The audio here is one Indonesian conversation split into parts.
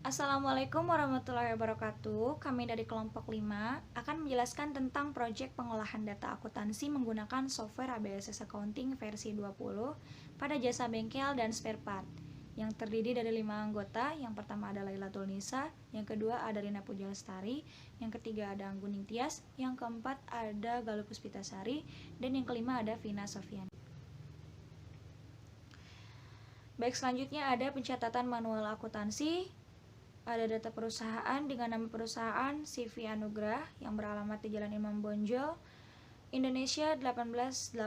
Assalamualaikum warahmatullahi wabarakatuh. Kami dari kelompok 5 akan menjelaskan tentang proyek pengolahan data akuntansi menggunakan software ABSS Accounting versi 20 pada jasa bengkel dan spare part yang terdiri dari 5 anggota. Yang pertama ada Lailatul Nisa, yang kedua ada Rina Pujalestari, yang ketiga ada Angguning Tias, yang keempat ada Galuh Puspitasari, dan yang kelima ada Vina Sofian. Baik, selanjutnya ada pencatatan manual akuntansi. Ada data perusahaan dengan nama perusahaan CV Anugrah yang beralamat di Jalan Imam Bonjol, Indonesia 18181,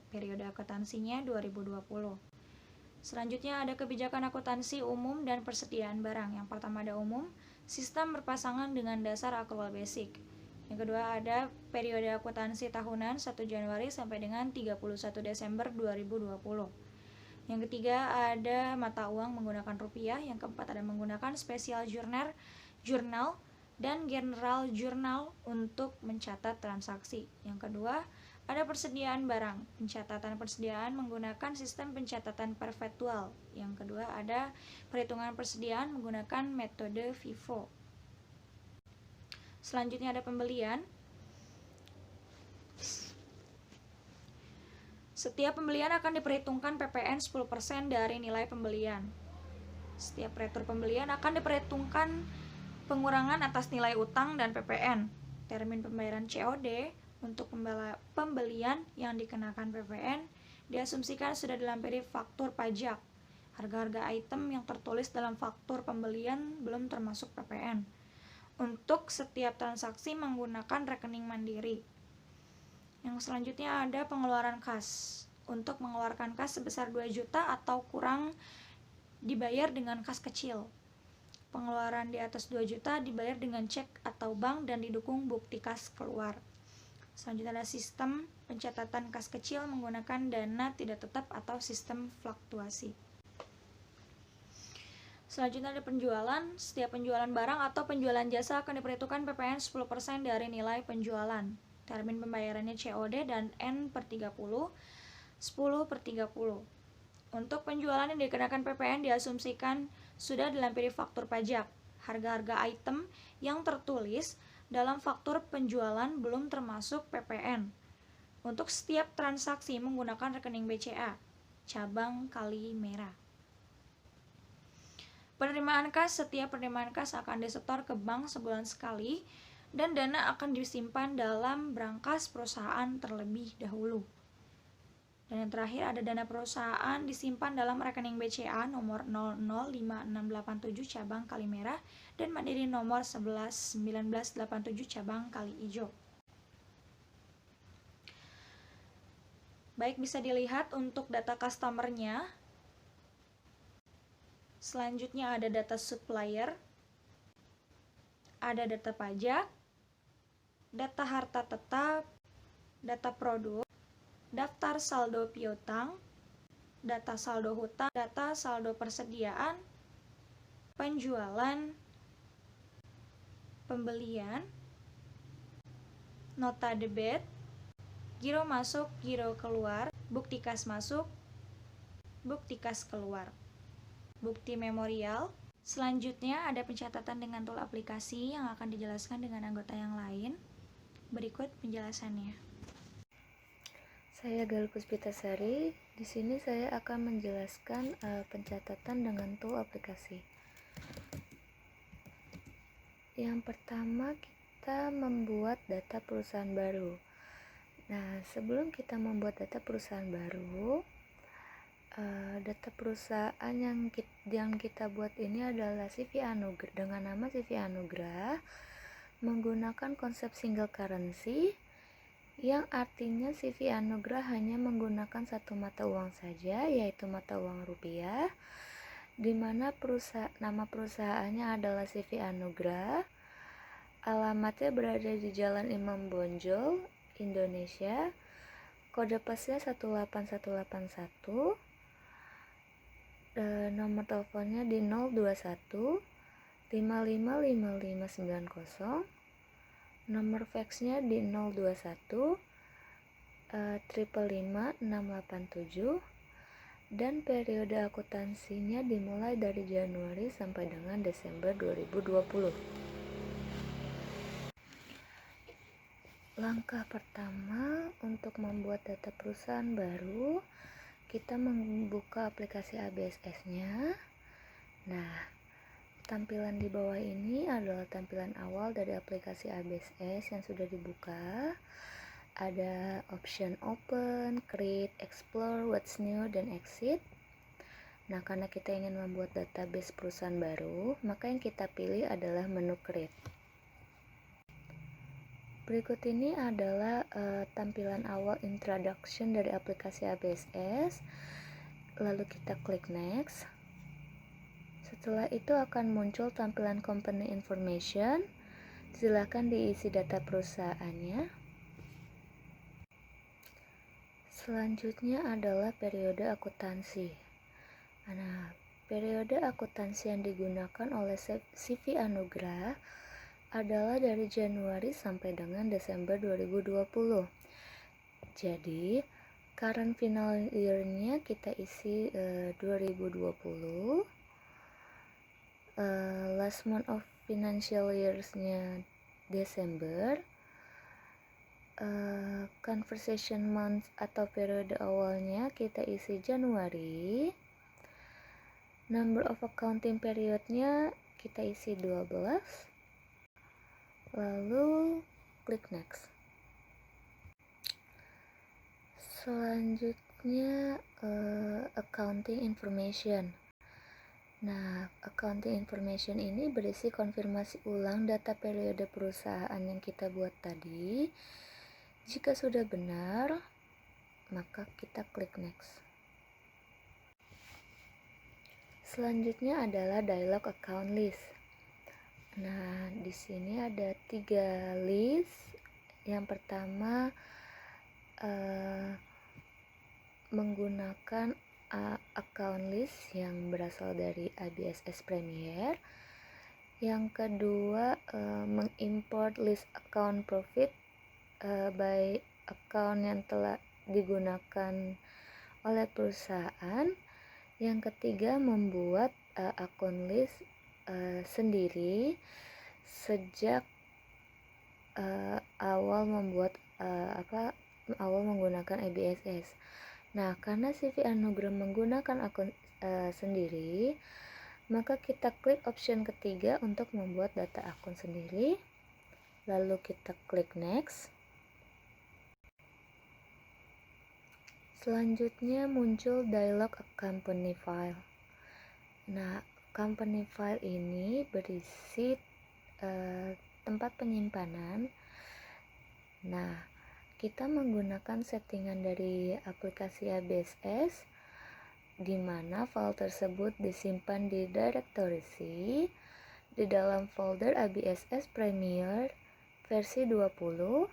periode akuntansinya 2020. Selanjutnya ada kebijakan akuntansi umum dan persediaan barang. Yang pertama ada umum, sistem berpasangan dengan dasar akrual basic. Yang kedua ada periode akuntansi tahunan 1 Januari sampai dengan 31 Desember 2020. Yang ketiga ada mata uang menggunakan rupiah. Yang keempat ada menggunakan spesial jurnal dan general jurnal untuk mencatat transaksi. Yang kedua ada persediaan barang. Pencatatan persediaan menggunakan sistem pencatatan perpetual. Yang kedua ada perhitungan persediaan menggunakan metode FIFO. Selanjutnya ada pembelian. Setiap pembelian akan diperhitungkan PPN 10% dari nilai pembelian. Setiap retur pembelian akan diperhitungkan pengurangan atas nilai utang dan PPN. Termin pembayaran COD untuk pembelian yang dikenakan PPN diasumsikan sudah dilampiri faktur pajak. Harga-harga item yang tertulis dalam faktur pembelian belum termasuk PPN. Untuk setiap transaksi menggunakan rekening mandiri. Yang selanjutnya ada pengeluaran kas. Untuk mengeluarkan kas sebesar 2 juta atau kurang dibayar dengan kas kecil. Pengeluaran di atas 2 juta dibayar dengan cek atau bank dan didukung bukti kas keluar. Selanjutnya ada sistem pencatatan kas kecil menggunakan dana tidak tetap atau sistem fluktuasi. Selanjutnya ada penjualan. Setiap penjualan barang atau penjualan jasa akan diperhitungkan PPN 10% dari nilai penjualan. Termin pembayarannya COD dan N/30, 10/30. Untuk penjualan yang dikenakan PPN diasumsikan sudah dilampiri faktur pajak. Harga-harga item yang tertulis dalam faktur penjualan belum termasuk PPN. Untuk setiap transaksi menggunakan rekening BCA, cabang Kalimera. Penerimaan kas. Setiap penerimaan kas akan disetor ke bank sebulan sekali dan dana akan disimpan dalam brankas perusahaan terlebih dahulu. Dan yang terakhir ada dana perusahaan disimpan dalam rekening BCA nomor 005687 cabang Kalimera dan Mandiri nomor 111987 cabang Kali Ijo. Baik, bisa dilihat untuk data customer-nya. Selanjutnya ada data supplier, ada data pajak, data harta tetap, data produk, daftar saldo piutang, data saldo hutang, data saldo persediaan, penjualan, pembelian, nota debit, giro masuk, giro keluar, bukti kas masuk, bukti kas keluar, bukti memorial. Selanjutnya ada pencatatan dengan tool aplikasi yang akan dijelaskan dengan anggota yang lain. Berikut penjelasannya. Saya Galuh Puspitasari. Di sini saya akan menjelaskan pencatatan dengan tool aplikasi. Yang pertama, kita membuat data perusahaan baru. Nah, sebelum kita membuat data perusahaan baru, data perusahaan yang kita buat ini adalah CV Anugrah dengan nama CV Anugrah menggunakan konsep single currency, yang artinya CV Anugrah hanya menggunakan satu mata uang saja, yaitu mata uang rupiah, di mana nama perusahaannya adalah CV Anugrah. Alamatnya berada di Jalan Imam Bonjol, Indonesia. Kode posnya 18181. Nomor teleponnya di 021 555590. Nomor faxnya di 021 555 687. dan periode akuntansinya dimulai dari Januari sampai dengan Desember 2020. Langkah pertama untuk membuat data perusahaan baru, kita membuka aplikasi ABSS-nya. Nah, tampilan di bawah ini adalah tampilan awal dari aplikasi ABSS yang sudah dibuka. Ada option open, create, explore, what's new, dan exit. Nah, karena kita ingin membuat database perusahaan baru, maka yang kita pilih adalah menu create. Berikut ini adalah tampilan awal introduction dari aplikasi ABSS. Lalu kita klik next. Setelah itu akan muncul tampilan company information. Silakan diisi data perusahaannya. Selanjutnya adalah periode akuntansi. Nah, periode akuntansi yang digunakan oleh CV Anugrah adalah dari Januari sampai dengan Desember 2020. Jadi, current final year-nya kita isi 2020. Last month of financial years-nya Desember. Conversation month atau periode awalnya kita isi Januari. Number of accounting periodnya kita isi 12. Lalu klik next. Selanjutnya accounting information. Nah, accounting information ini berisi konfirmasi ulang data periode perusahaan yang kita buat tadi. Jika sudah benar, maka kita klik next. Selanjutnya adalah dialog account list. Nah, di sini ada 3 list. Yang pertama menggunakan account list yang berasal dari ABSS Premier. Yang kedua mengimport list account profit by account yang telah digunakan oleh perusahaan. Yang ketiga membuat akun list sendiri sejak awal menggunakan ABSS. Nah, karena CV Anugrah menggunakan akun sendiri, maka kita klik option ketiga untuk membuat data akun sendiri. Lalu kita klik next. Selanjutnya muncul dialog company file. Nah, company file ini berisi tempat penyimpanan. Nah, kita menggunakan settingan dari aplikasi ABSS, di mana file tersebut disimpan di directory C di dalam folder ABSS Premier versi 20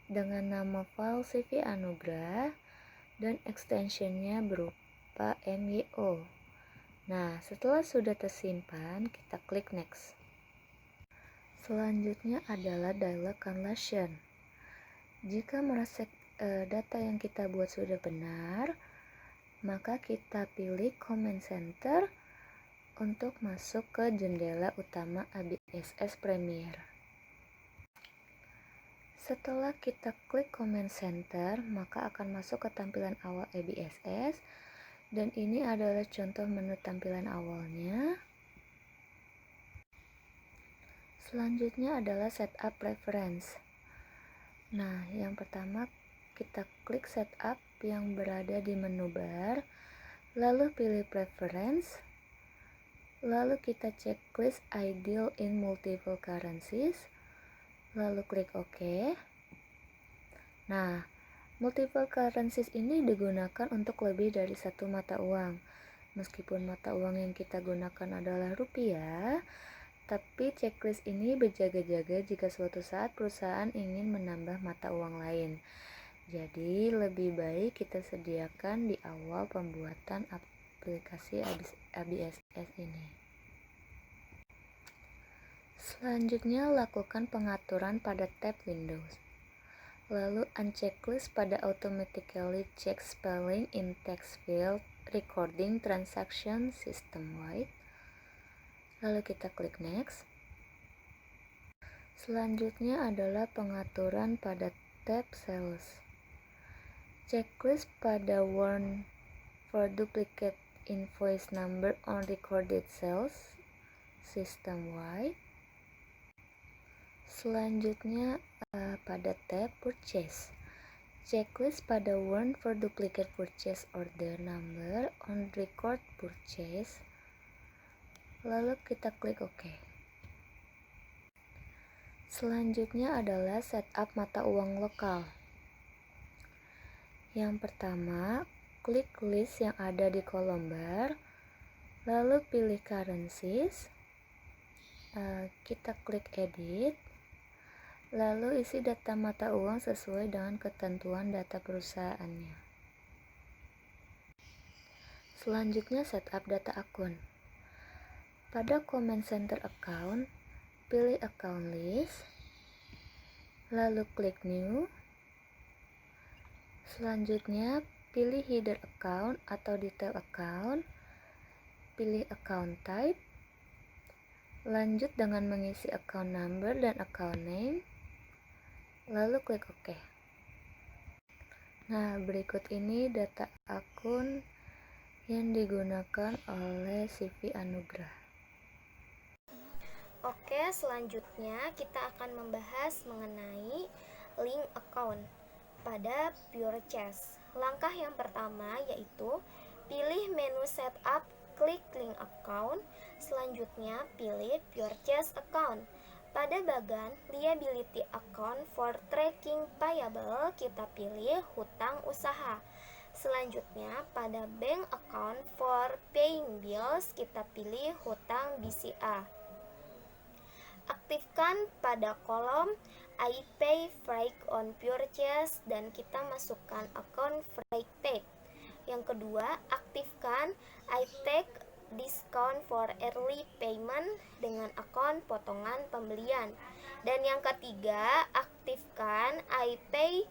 dengan nama file CV Anugrah dan extensionnya berupa MYO. Nah, setelah sudah tersimpan, kita klik next. Selanjutnya adalah dialog conclusion. Jika merasa data yang kita buat sudah benar, maka kita pilih comment center untuk masuk ke jendela utama ABSS Premier. Setelah kita klik comment center, maka akan masuk ke tampilan awal ABSS, dan ini adalah contoh menu tampilan awalnya. Selanjutnya adalah setup preference. Nah, yang pertama kita klik setup yang berada di menu bar, lalu pilih preference, lalu kita checklist ideal in multiple currencies, lalu klik OK. Nah, multiple currencies ini digunakan untuk lebih dari satu mata uang. Meskipun mata uang yang kita gunakan adalah rupiah, tapi checklist ini berjaga-jaga jika suatu saat perusahaan ingin menambah mata uang lain. Jadi, lebih baik kita sediakan di awal pembuatan aplikasi ABSS ini. Selanjutnya, lakukan pengaturan pada tab Windows. Lalu unchecklist pada automatically check spelling in text field recording transaction system wide. Lalu kita klik next. Selanjutnya adalah pengaturan pada tab sales. Checklist pada warn for duplicate invoice number on recorded sales system wide. Selanjutnya pada tab purchase. Checklist pada warn for duplicate purchase order number on record purchase. Lalu kita klik OK. Selanjutnya adalah setup mata uang lokal. Yang pertama, klik list yang ada di kolom bar, lalu pilih currencies, kita klik edit, lalu isi data mata uang sesuai dengan ketentuan data perusahaannya. Selanjutnya setup data akun. Pada command center account, pilih account list, lalu klik new. Selanjutnya pilih header account atau detail account, pilih account type, lanjut dengan mengisi account number dan account name, lalu klik OK. Nah, berikut ini data akun yang digunakan oleh CV Anugrah. Oke, selanjutnya kita akan membahas mengenai link account pada Purchase. Langkah yang pertama yaitu pilih menu setup, klik link account, selanjutnya pilih Purchase account. Pada bagian liability account for tracking payable, kita pilih hutang usaha. Selanjutnya pada bank account for paying bills, kita pilih hutang BCA. Aktifkan pada kolom I pay freight on purchase dan kita masukkan akun freight paid. Yang kedua, aktifkan I take discount for early payment dengan akun potongan pembelian. Dan yang ketiga, aktifkan I pay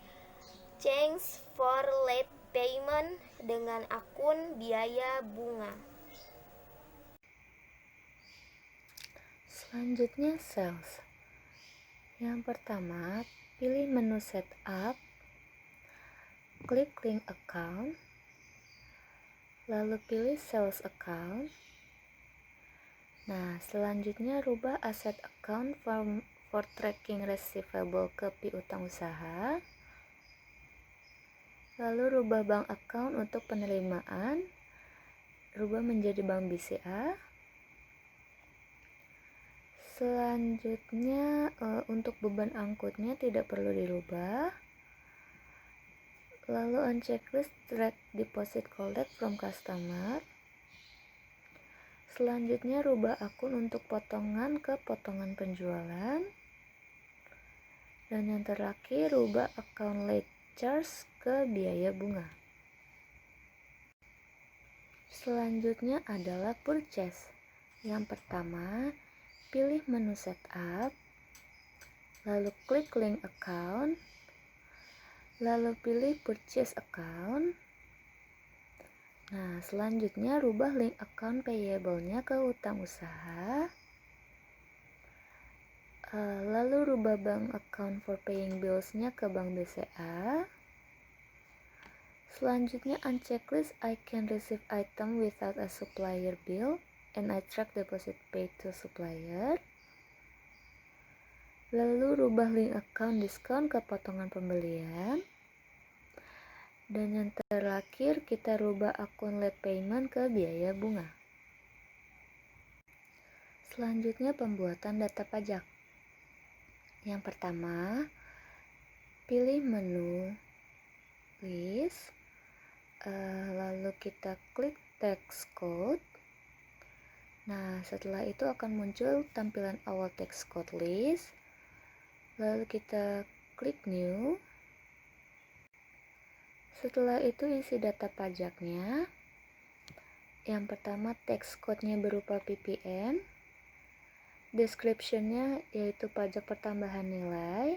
change for late payment dengan akun biaya bunga. Selanjutnya sales. Yang pertama, pilih menu setup, klik link account, lalu pilih sales account. Nah, selanjutnya rubah asset account for tracking receivable ke piutang usaha. Lalu rubah bank account untuk penerimaan, rubah menjadi bank BCA. Selanjutnya untuk beban angkutnya tidak perlu dirubah. Lalu on checklist track deposit collect from customer. Selanjutnya rubah akun untuk potongan ke potongan penjualan. Dan yang terakhir rubah account late charge ke biaya bunga. Selanjutnya adalah purchase. Yang pertama, pilih menu setup, lalu klik link account, lalu pilih purchase account. Nah, selanjutnya rubah link account payable-nya ke utang usaha, lalu rubah bank account for paying bills-nya ke bank BCA. Selanjutnya unchecklist I can receive item without a supplier bill and I track deposit paid to supplier. Lalu rubah link account diskon ke potongan pembelian. Dan yang terakhir kita rubah akun late payment ke biaya bunga. Selanjutnya pembuatan data pajak. Yang pertama, pilih menu list, lalu kita klik text code. Nah, setelah itu akan muncul tampilan awal text code list. Lalu kita klik new. Setelah itu isi data pajaknya. Yang pertama text code-nya berupa PPN. Description-nya yaitu pajak pertambahan nilai.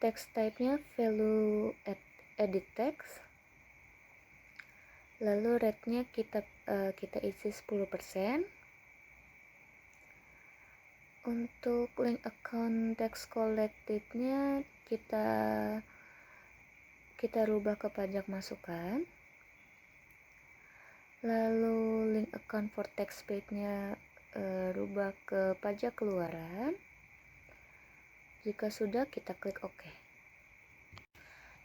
Text type-nya value edit text. lalu rate-nya kita isi 10%. Untuk link account tax collected-nya kita rubah ke pajak masukan. Lalu link account for tax paid-nya rubah ke pajak keluaran. Jika sudah, kita klik OK.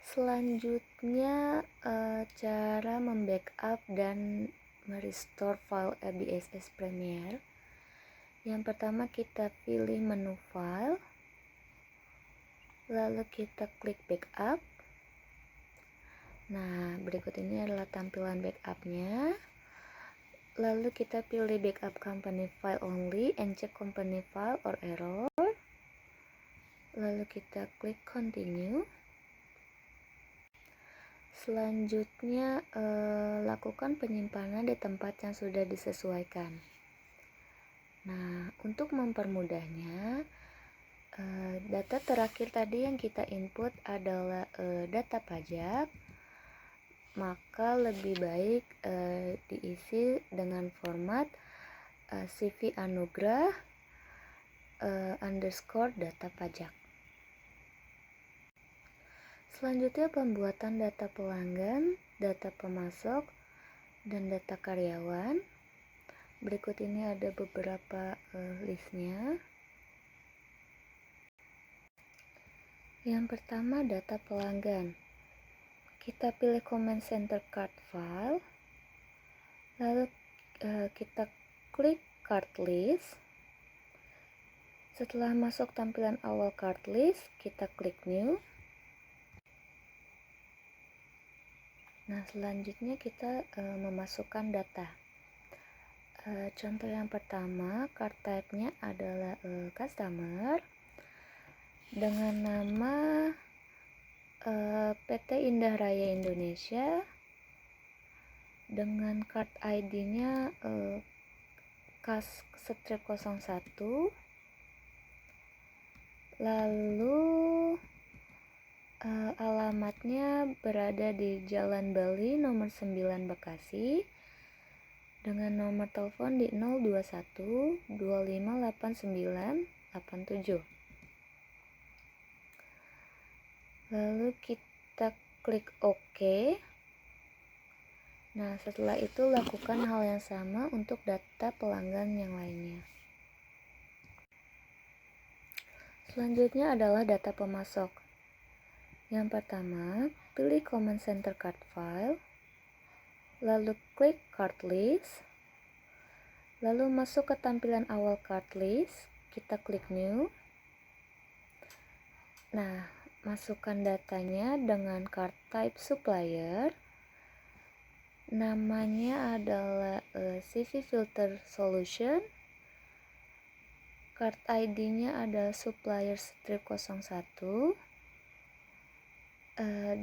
Selanjutnya cara membackup dan merestore file ABSS Premiere. Yang pertama kita pilih menu file, lalu kita klik backup. Nah, berikut ini adalah tampilan backupnya. Lalu kita pilih backup company file only and check company file or error. Lalu kita klik continue. Selanjutnya lakukan penyimpanan di tempat yang sudah disesuaikan. Nah, untuk mempermudahnya, data terakhir tadi yang kita input adalah data pajak, maka lebih baik diisi dengan format CV Anugrah underscore data pajak. Selanjutnya pembuatan data pelanggan, data pemasok, dan data karyawan. Berikut ini ada beberapa listnya. Yang pertama data pelanggan. Kita pilih command center card file, lalu kita klik card list. Setelah masuk tampilan awal card list, kita klik new. Nah, selanjutnya kita memasukkan data. Contoh yang pertama, card type-nya adalah customer dengan nama PT Indah Raya Indonesia, dengan card ID-nya KAS-01, lalu alamatnya berada di Jalan Bali nomor 9 Bekasi, dengan nomor telepon di 021 258987. Lalu kita klik OK. Nah, setelah itu lakukan hal yang sama untuk data pelanggan yang lainnya. Selanjutnya adalah data pemasok. Yang pertama, pilih command center card file, lalu klik card list, lalu masuk ke tampilan awal card list, kita klik new. Nah, masukkan datanya dengan card type supplier, namanya adalah CV Filter Solution, card ID-nya adalah supplier strip 01,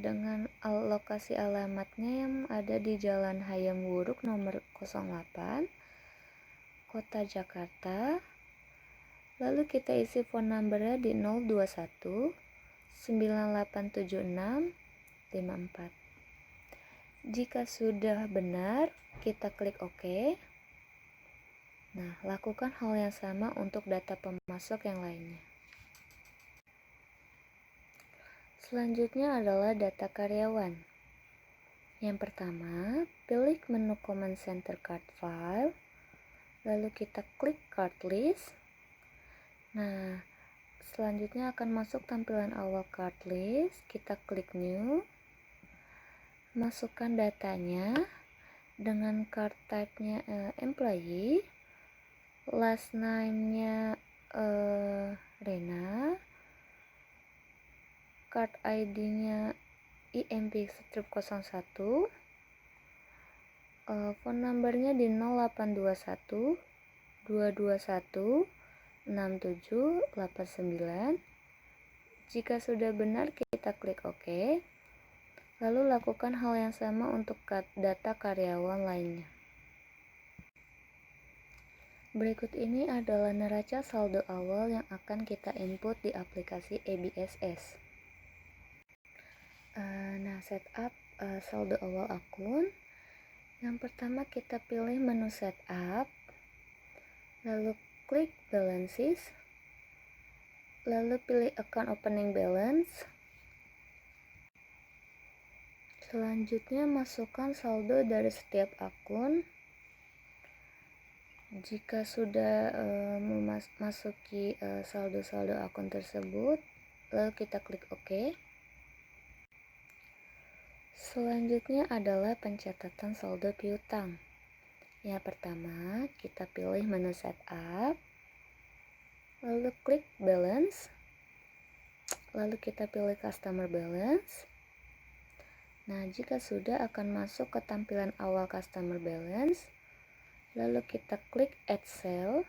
dengan lokasi alamatnya yang ada di Jalan Hayam Wuruk nomor 08, Kota Jakarta. Lalu kita isi phone number-nya di 021 9876 54. Jika sudah benar, kita klik OK. Nah, lakukan hal yang sama untuk data pemasok yang lainnya. Selanjutnya adalah data karyawan. Yang pertama, pilih menu command center card file, lalu kita klik card list. Nah, selanjutnya akan masuk tampilan awal card list, kita klik new. Masukkan datanya dengan card type-nya employee, last name-nya Rena, card ID-nya IMP strip 01, phone number-nya di 0821 221 6789. Jika sudah benar, kita klik OK. Lalu lakukan hal yang sama untuk data karyawan lainnya. Berikut ini adalah neraca saldo awal yang akan kita input di aplikasi ABSS. Nah, setup saldo awal akun. Yang pertama kita pilih menu setup, lalu klik balances, lalu pilih account opening balance. Selanjutnya masukkan saldo dari setiap akun. Jika sudah memasuki saldo-saldo akun tersebut, lalu kita klik OK. Selanjutnya adalah pencatatan saldo piutang. Yang pertama, kita pilih menu setup, lalu klik balance, lalu kita pilih customer balance. Nah, jika sudah akan masuk ke tampilan awal customer balance, lalu kita klik add cell.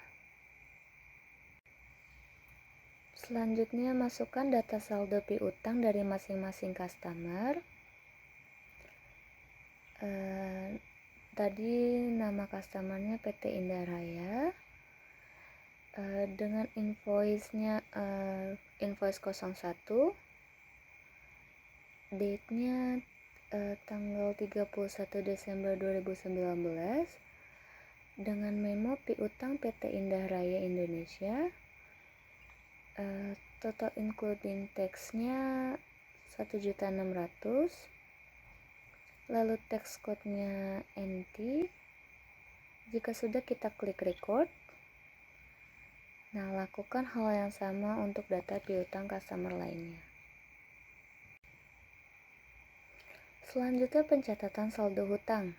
Selanjutnya masukkan data saldo piutang dari masing-masing customer. Tadi nama customernya PT Indah Raya. Dengan invoice-nya invoice 01. Date-nya tanggal 31 Desember 2019. Dengan memo piutang PT Indah Raya Indonesia, total including tax-nya 1.600.000, lalu tax code-nya NT. Jika sudah, kita klik record. Nah, lakukan hal yang sama untuk data piutang customer lainnya. Selanjutnya pencatatan saldo hutang.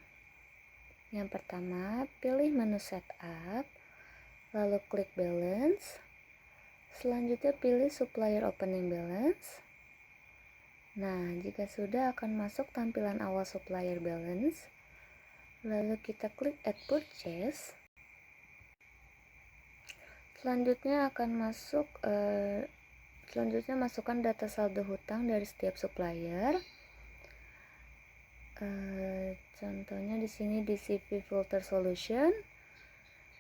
Yang pertama, pilih menu setup, lalu klik balance. Selanjutnya pilih supplier opening balance. Nah, jika sudah akan masuk tampilan awal supplier balance. Lalu kita klik add purchase. Selanjutnya masukkan data saldo hutang dari setiap supplier. Contohnya di sini di CV Filter Solution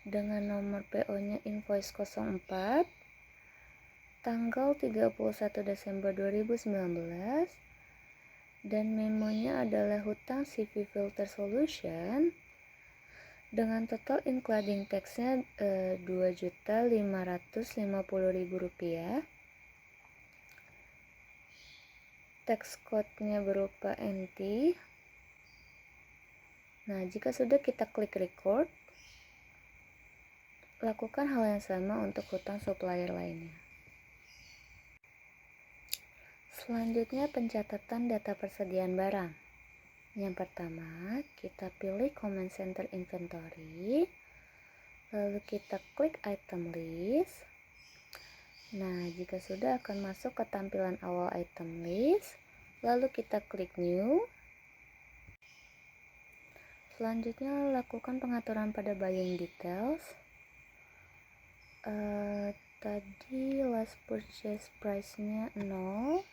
dengan nomor PO-nya invoice 04, tanggal 31 Desember 2019, dan memonya adalah hutang CV Filter Solution dengan total including tax-nya Rp2.550.000. Tax code-nya berupa NT. Nah, jika sudah, kita klik record. Lakukan hal yang sama untuk hutang supplier lainnya. Selanjutnya pencatatan data persediaan barang. Yang pertama, kita pilih Command Center Inventory, lalu kita klik Item List. Nah, jika sudah akan masuk ke tampilan awal Item List, lalu kita klik New. Selanjutnya lakukan pengaturan pada buying details. Tadi last purchase price-nya 0.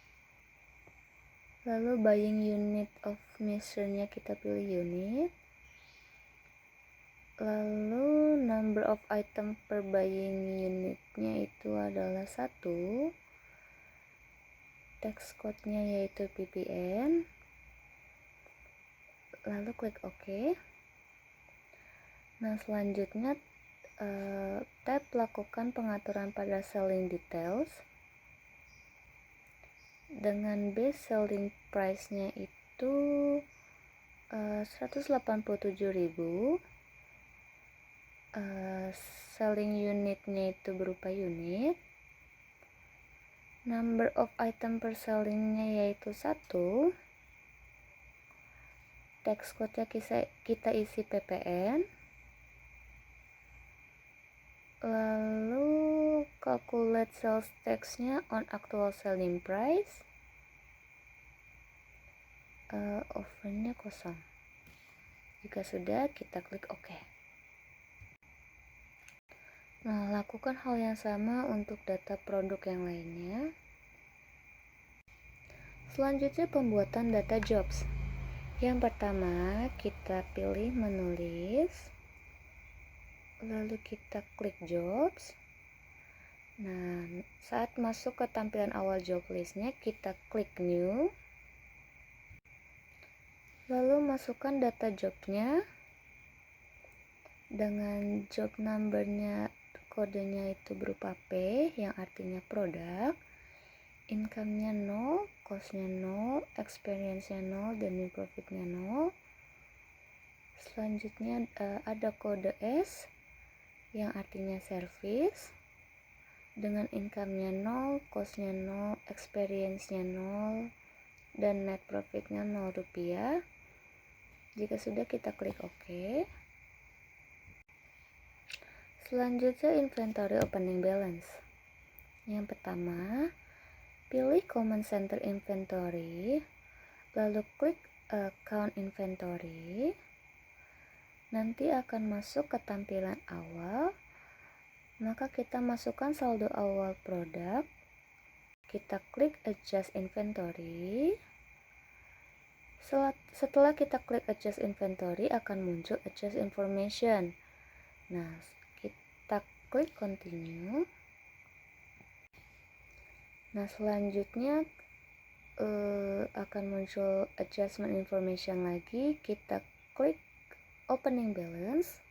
Lalu buying unit of measure-nya kita pilih unit. Lalu number of item per buying unit-nya itu adalah 1. Tax code-nya yaitu PPN. Lalu klik OK. Nah, selanjutnya tab lakukan pengaturan pada selling details. Dengan base selling price-nya itu 187.000. Selling unitnya itu berupa unit. Number of item per selling-nya yaitu 1. Tax code-nya kita isi PPN. Lalu calculate sales tax-nya on actual selling price. Oven-nya kosong. Jika sudah, kita klik OK. Nah, lakukan hal yang sama untuk data produk yang lainnya. Selanjutnya pembuatan data jobs. Yang pertama, kita pilih menulis, lalu kita klik jobs. Nah, saat masuk ke tampilan awal job list-nya, kita klik new. Lalu masukkan data job-nya. dengan job numbernya, kodenya itu berupa P yang artinya produk, income-nya 0, cost-nya 0, experience-nya 0, dan net profit-nya 0. Selanjutnya ada kode S yang artinya service dengan income-nya 0, cost-nya 0, experience-nya 0, dan net profit-nya 0 rupiah. Jika sudah, kita klik OK. Selanjutnya inventory opening balance. Yang pertama, pilih common center inventory, lalu klik count inventory. Nanti akan masuk ke tampilan awal. Maka kita masukkan saldo awal produk. Kita klik adjust inventory. Setelah kita klik adjust inventory, akan muncul adjust information. Nah, kita klik continue. Nah, selanjutnya akan muncul adjustment information lagi. Kita klik opening balance.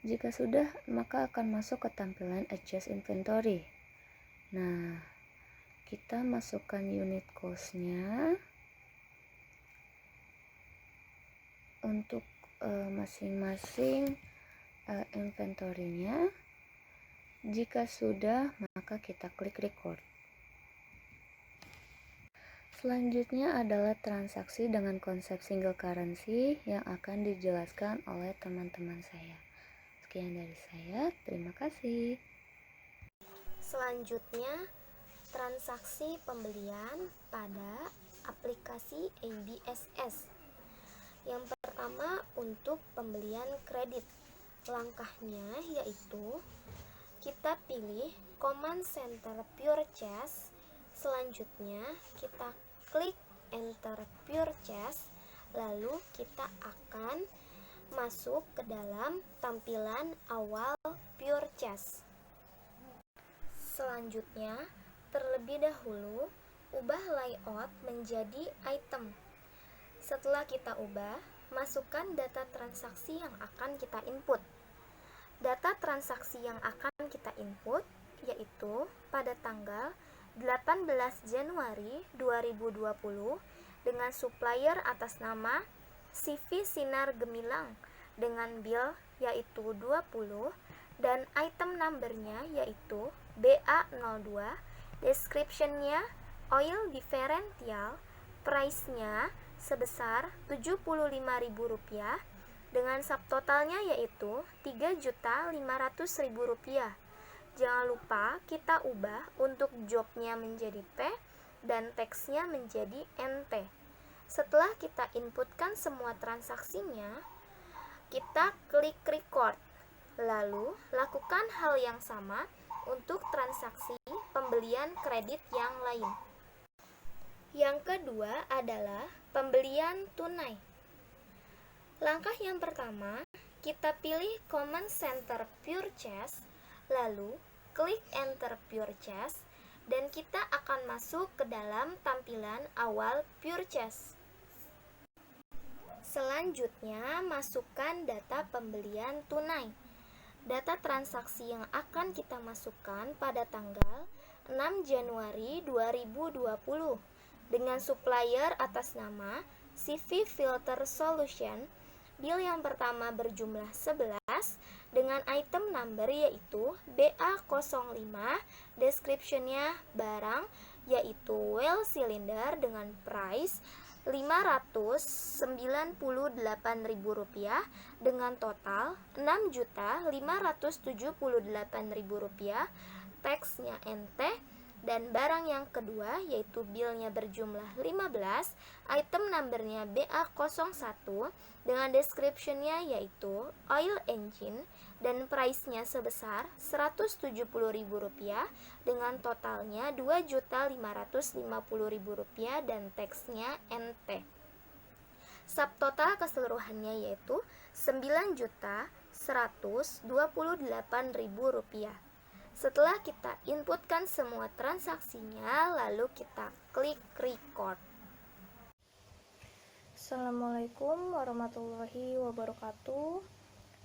Jika sudah, maka akan masuk ke tampilan adjust inventory. Nah, kita masukkan unit cost-nya untuk masing-masing inventory-nya. Jika sudah, maka kita klik record. Selanjutnya adalah transaksi dengan konsep single currency yang akan dijelaskan oleh teman-teman saya. Sekian dari saya, terima kasih. Selanjutnya, transaksi pembelian pada aplikasi ABSS. Yang pertama, untuk pembelian kredit. Langkahnya yaitu kita pilih command center purchase. Selanjutnya kita klik enter purchase, lalu kita akan masuk ke dalam tampilan awal purchase. Selanjutnya, terlebih dahulu ubah layout menjadi item. Setelah kita ubah, masukkan data transaksi yang akan kita input. Data transaksi yang akan kita input yaitu pada tanggal 18 Januari 2020 dengan supplier atas nama CV Sinar Gemilang dengan bill yaitu 20 dan item numbernya yaitu BA02, description-nya oil differential, price-nya sebesar Rp75.000 dengan subtotalnya yaitu Rp3.500.000. Jangan lupa kita ubah untuk jobnya menjadi P dan teksnya menjadi NT. Setelah kita inputkan semua transaksinya, kita klik record. Lalu, lakukan hal yang sama untuk transaksi pembelian kredit yang lain. Yang kedua adalah pembelian tunai. Langkah yang pertama, kita pilih command center purchase, lalu klik enter purchase, dan kita akan masuk ke dalam tampilan awal purchase. Selanjutnya, masukkan data pembelian tunai. Data transaksi yang akan kita masukkan pada tanggal 6 Januari 2020 dengan supplier atas nama CV Filter Solution. Bill yang pertama berjumlah 11 dengan item number yaitu BA05, description-nya barang yaitu well cylinder dengan price Rp598.000 dengan total Rp6.578.000, teksnya NT, dan barang yang kedua yaitu billnya berjumlah 15, item numbernya BA01 dengan description-nya yaitu oil engine dan price-nya sebesar Rp170.000 dengan totalnya Rp2.550.000 dan teksnya NT. Subtotal keseluruhannya yaitu Rp9.128.000. Setelah kita inputkan semua transaksinya, lalu kita klik record. Assalamualaikum warahmatullahi wabarakatuh.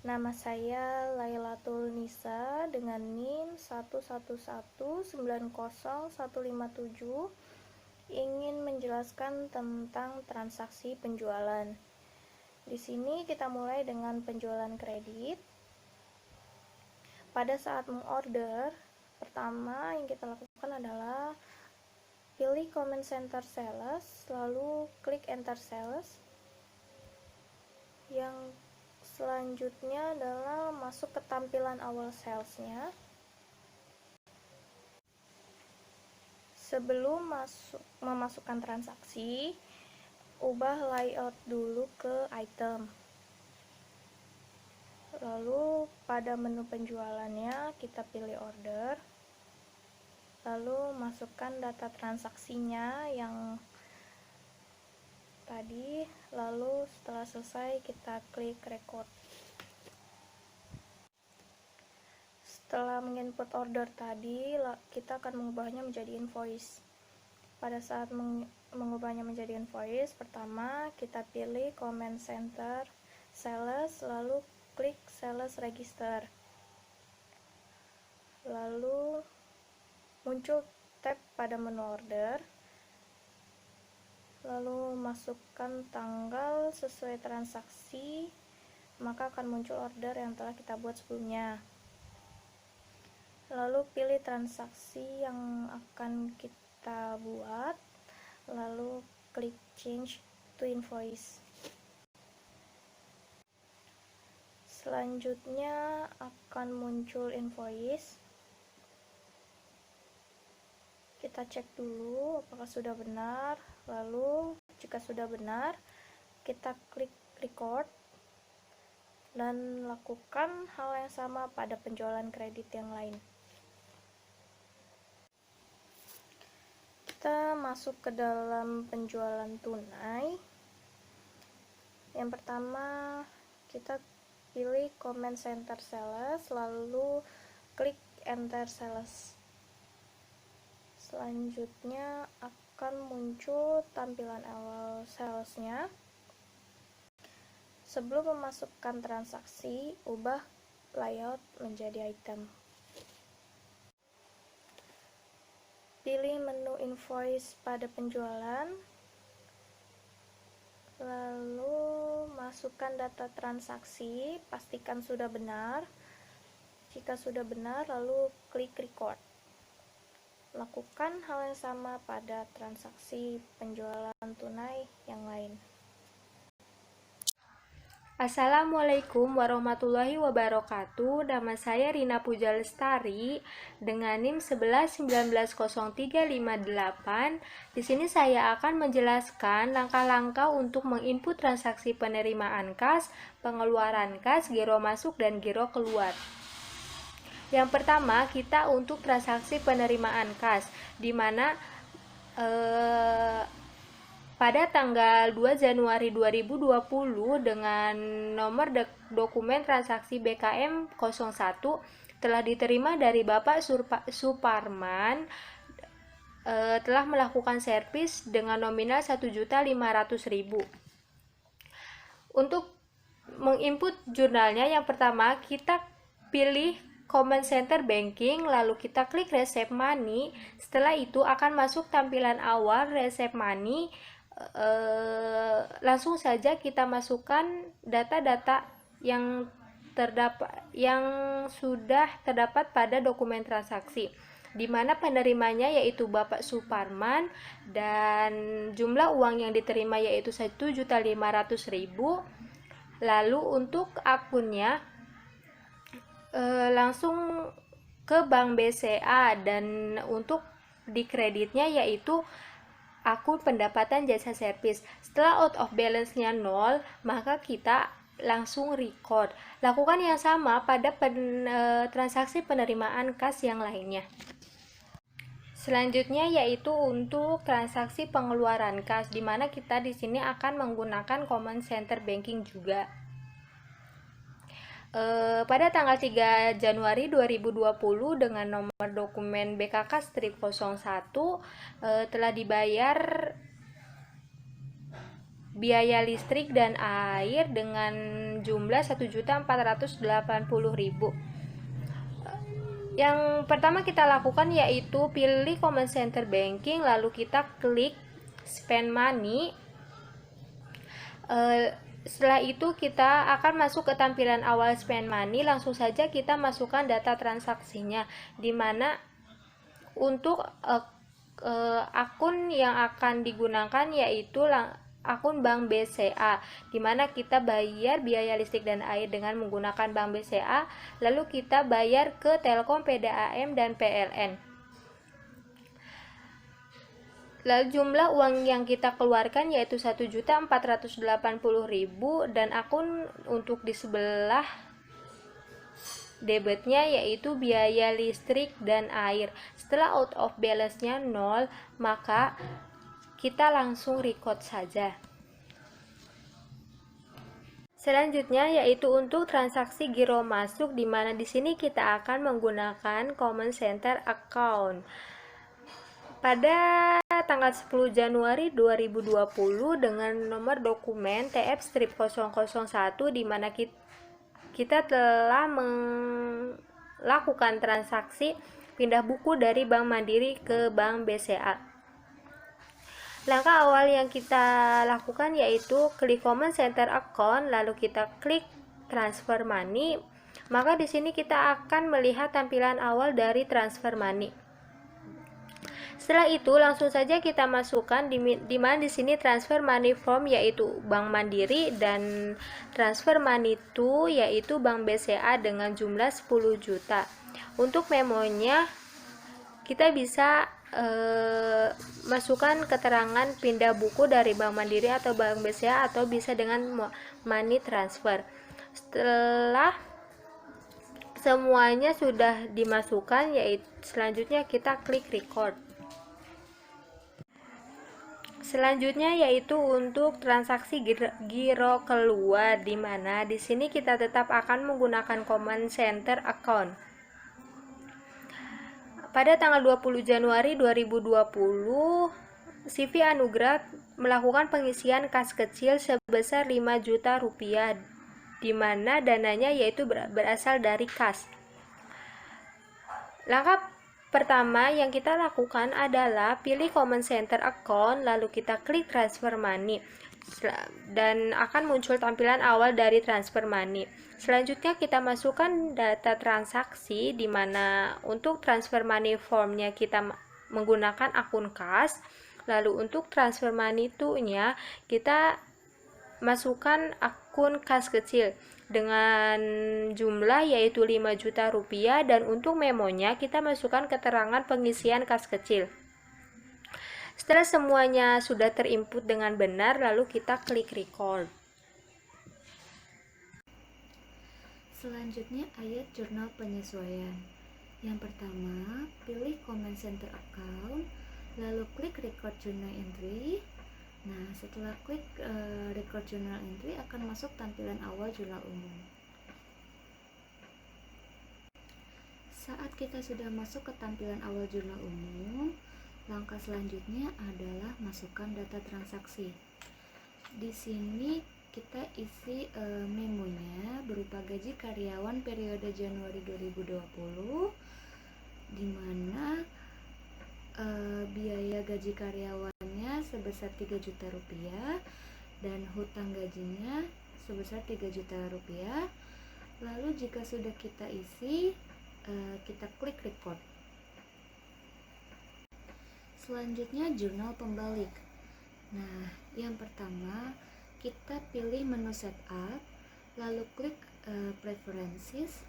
Nama saya Lailatul Nisa dengan NIM 111190157, ingin menjelaskan tentang transaksi penjualan. Di sini kita mulai dengan penjualan kredit. Pada saat mengorder, pertama yang kita lakukan adalah pilih Command Center Sales, lalu klik Enter Sales. Yang selanjutnya adalah masuk ke tampilan awal salesnya. Sebelum memasukkan transaksi, ubah layout dulu ke item. Lalu pada menu penjualannya kita pilih order, lalu masukkan data transaksinya yang tadi, lalu setelah selesai kita klik record. Setelah menginput order tadi, kita akan mengubahnya menjadi invoice. Pada saat mengubahnya menjadi invoice, pertama kita pilih Command Center Sales, lalu klik Sales Register. Lalu muncul tab pada menu order. Lalu masukkan tanggal sesuai transaksi, maka akan muncul order yang telah kita buat sebelumnya. Lalu pilih transaksi yang akan kita buat, lalu klik Change to Invoice. Selanjutnya akan muncul invoice. Kita cek dulu apakah sudah benar. Lalu jika sudah benar, kita klik record dan lakukan hal yang sama pada penjualan kredit yang lain. Kita masuk ke dalam penjualan tunai. Yang pertama, kita pilih Command Center Sales, lalu klik Enter Sales. Selanjutnya akan muncul tampilan awal salesnya. Sebelum memasukkan transaksi, ubah layout menjadi item. Pilih menu invoice pada penjualan, lalu masukkan data transaksi, pastikan sudah benar. Jika sudah benar, lalu klik record. Lakukan hal yang sama pada transaksi penjualan tunai yang lain. Assalamualaikum warahmatullahi wabarakatuh. Nama saya Rina Puja Lestari dengan NIM 11190358. Di sini saya akan menjelaskan langkah-langkah untuk menginput transaksi penerimaan kas, pengeluaran kas, giro masuk dan giro keluar. Yang pertama, kita untuk transaksi penerimaan kas, di mana pada tanggal 2 Januari 2020 dengan nomor dokumen transaksi BKM 01 telah diterima dari Bapak Suparman, telah melakukan servis dengan nominal 1.500.000. Untuk menginput jurnalnya, yang pertama kita pilih Command Center Banking, lalu kita klik Receipt Money. Setelah itu akan masuk tampilan awal Receipt Money. Langsung saja kita masukkan data-data yang sudah terdapat pada dokumen transaksi, di mana penerimanya yaitu Bapak Suparman dan jumlah uang yang diterima yaitu 1.500.000. Lalu untuk akunnya langsung ke Bank BCA, dan untuk di kreditnya yaitu akun pendapatan jasa servis. Setelah out of balance-nya 0, maka kita langsung record. Lakukan yang sama pada transaksi penerimaan kas yang lainnya. Selanjutnya yaitu untuk transaksi pengeluaran kas, di mana kita di sini akan menggunakan Command Center Banking juga. Pada tanggal 3 Januari 2020 dengan nomor dokumen BKK strip 01 telah dibayar biaya listrik dan air dengan dengan jumlah 1.480.000. Yang pertama kita lakukan yaitu pilih Common Center Banking, lalu kita klik Spend Money. Setelah itu kita akan masuk ke tampilan awal Spend Money. Langsung saja kita masukkan data transaksinya, dimana untuk akun yang akan digunakan yaitu akun Bank BCA, dimana kita bayar biaya listrik dan air dengan menggunakan Bank BCA, lalu kita bayar ke Telkom, PDAM, dan PLN. Lalu jumlah uang yang kita keluarkan yaitu 1.480.000, dan akun untuk di sebelah debitnya yaitu biaya listrik dan air. Setelah out of balance-nya 0, maka kita langsung record saja. Selanjutnya yaitu untuk transaksi giro masuk, di mana di sini kita akan menggunakan Common Center Account. Pada tanggal 10 Januari 2020 dengan nomor dokumen TF-001, di mana kita telah melakukan transaksi pindah buku dari Bank Mandiri ke Bank BCA. Langkah awal yang kita lakukan yaitu klik Common Center Account, lalu kita klik Transfer Money. Maka di sini kita akan melihat tampilan awal dari Transfer Money. Setelah itu langsung saja kita masukkan di mana di sini Transfer Money Form yaitu Bank Mandiri, dan Transfer Money to yaitu Bank BCA dengan jumlah 10 juta. Untuk memonya kita bisa masukkan keterangan pindah buku dari Bank Mandiri atau Bank BCA, atau bisa dengan money transfer. Setelah semuanya sudah dimasukkan, yaitu selanjutnya kita klik record. Selanjutnya yaitu untuk transaksi giro keluar, di mana di sini kita tetap akan menggunakan Common Center Account. Pada tanggal 20 Januari 2020, CV Anugrah melakukan pengisian kas kecil sebesar 5 juta rupiah, di mana dananya yaitu berasal dari kas. Langkah pertama yang kita lakukan adalah pilih Common Center Account, lalu kita klik Transfer Money, dan akan muncul tampilan awal dari Transfer Money. Selanjutnya kita masukkan data transaksi, di mana untuk Transfer Money formnya kita menggunakan akun kas, lalu untuk Transfer Money to-nya kita masukkan akun kas kecil dengan jumlah yaitu 5 juta rupiah, dan untuk memonya kita masukkan keterangan pengisian kas kecil. Setelah semuanya sudah terinput dengan benar, lalu kita klik record. Selanjutnya ayat jurnal penyesuaian. Yang pertama, pilih Common Center Account, lalu klik record journal entry. Nah, setelah klik record journal entry akan masuk tampilan awal jurnal umum. Saat kita sudah masuk ke tampilan awal jurnal umum, langkah selanjutnya adalah masukkan data transaksi. Di sini kita isi memonya berupa gaji karyawan periode Januari 2020, di mana biaya gaji karyawannya sebesar 3 juta rupiah dan hutang gajinya sebesar 3 juta rupiah. Lalu jika sudah kita isi, kita klik record. Selanjutnya jurnal pembalik. Nah, yang pertama kita pilih menu setup, lalu klik preferences.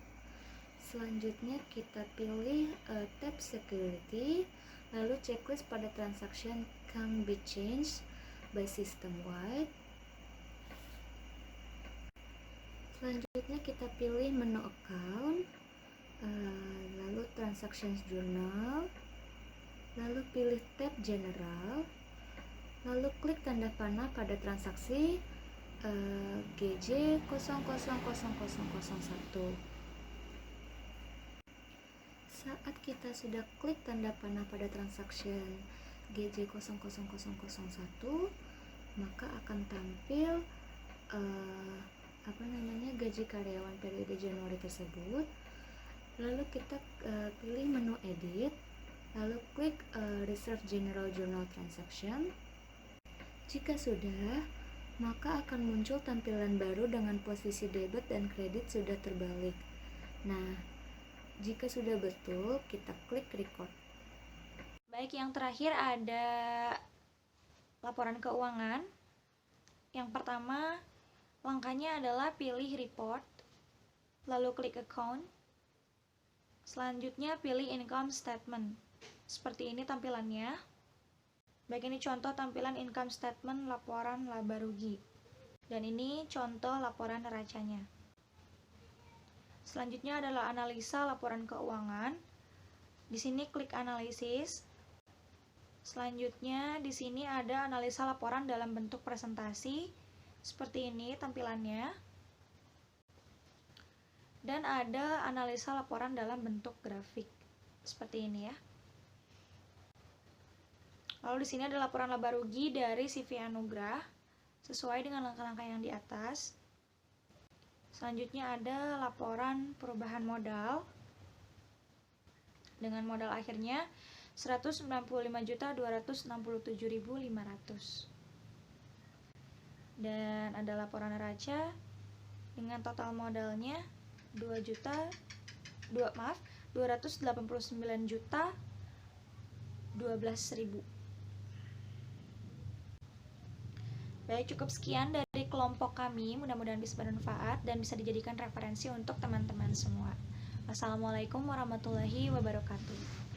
Selanjutnya kita pilih tab security, lalu checklist pada transaction can be changed by system wide. Selanjutnya kita pilih menu account, lalu transactions journal, lalu pilih tab general, lalu klik tanda panah pada transaksi GJ 000001. Saat kita sudah klik tanda panah pada transaction GJ 000001, maka akan tampil gaji karyawan periode Januari tersebut. Lalu kita pilih menu edit, lalu klik reserve general journal transaction. Jika sudah, maka akan muncul tampilan baru dengan posisi debit dan kredit sudah terbalik. Nah, jika sudah betul, kita klik record. Baik, yang terakhir ada laporan keuangan. Yang pertama, langkahnya adalah pilih report, lalu klik account. Selanjutnya pilih income statement. Seperti ini tampilannya. Baik, ini contoh tampilan income statement laporan laba rugi. Dan ini contoh laporan neracanya. Selanjutnya adalah analisa laporan keuangan. Di sini klik analisis. Selanjutnya di sini ada analisa laporan dalam bentuk presentasi. Seperti ini tampilannya. Dan ada analisa laporan dalam bentuk grafik. Seperti ini ya. Lalu di sini ada laporan laba rugi dari CV Anugrah sesuai dengan langkah-langkah yang di atas. Selanjutnya ada laporan perubahan modal dengan modal akhirnya 195.267.500. Dan ada laporan neraca dengan total modalnya 289.012.000. Baik, cukup sekian dari kelompok kami. Mudah-mudahan bisa bermanfaat dan bisa dijadikan referensi untuk teman-teman semua. Wassalamualaikum warahmatullahi wabarakatuh.